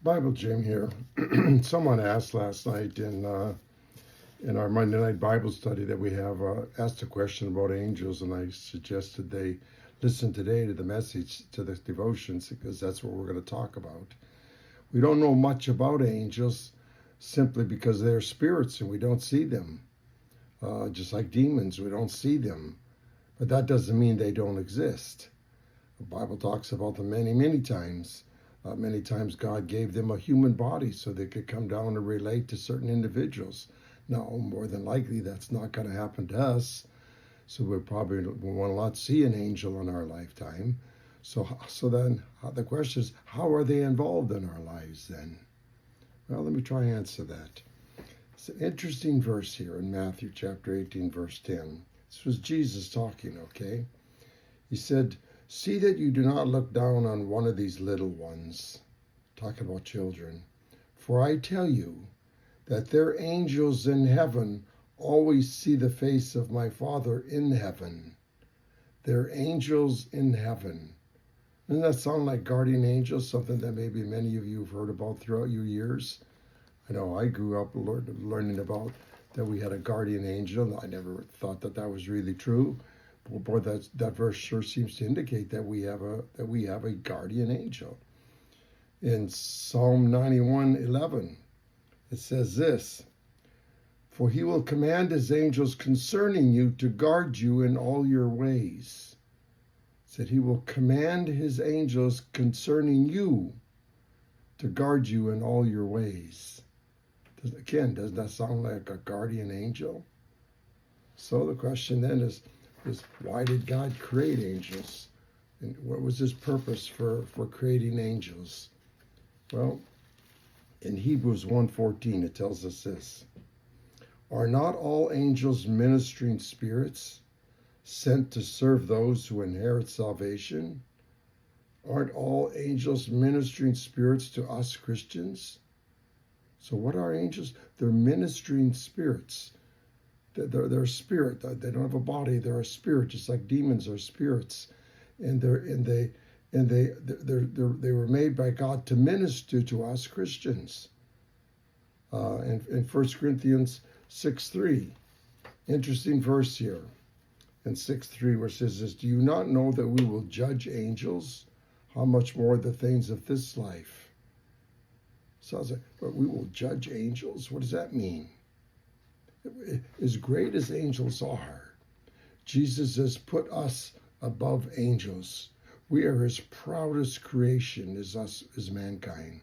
Bible Jim here. Someone asked last night in our Monday night Bible study that we have asked a question about angels, and I suggested they listen today to the message, to the devotions, because that's what we're going to talk about. We don't know much about angels simply because they're spirits and we don't see them. Just like demons, we don't see them. But that doesn't mean they don't exist. The Bible talks about them many, many times. Many times God gave them a human body so they could come down and relate to certain individuals. Now, more than likely, that's not going to happen to us. So we probably will not see an angel in our lifetime. So then the question is, how are they involved in our lives then? Well, let me try and answer that. It's an interesting verse here in Matthew chapter 18, verse 10. This was Jesus talking, okay? He said, "See that you do not look down on one of these little ones," talking about children, "for I tell you that their angels in heaven always see the face of my Father in heaven." Their angels in heaven. Doesn't that sound like guardian angels, something that maybe many of you have heard about throughout your years? I know I grew up learning about that we had a guardian angel. I never thought that was really true. Well, boy, that verse sure seems to indicate that we have a guardian angel. In Psalm 91:11, it says this: "For he will command his angels concerning you to guard you in all your ways." It said he will command his angels concerning you to guard you in all your ways. Doesn't that sound like a guardian angel? So the question then is why did God create angels? And what was his purpose for creating angels? Well, in Hebrews 1:14, it tells us this: "Are not all angels ministering spirits sent to serve those who inherit salvation?" Aren't all angels ministering spirits to us Christians? So what are angels? They're ministering spirits. They're a spirit. They don't have a body. They're a spirit, just like demons are spirits. And they were made by God to minister to us Christians. In 1 Corinthians 6:3, interesting verse here. In 6:3, where it says this: "Do you not know that we will judge angels? How much more the things of this life?" So I was like, but we will judge angels? What does that mean? As great as angels are, Jesus has put us above angels. We are his proudest creation, as mankind.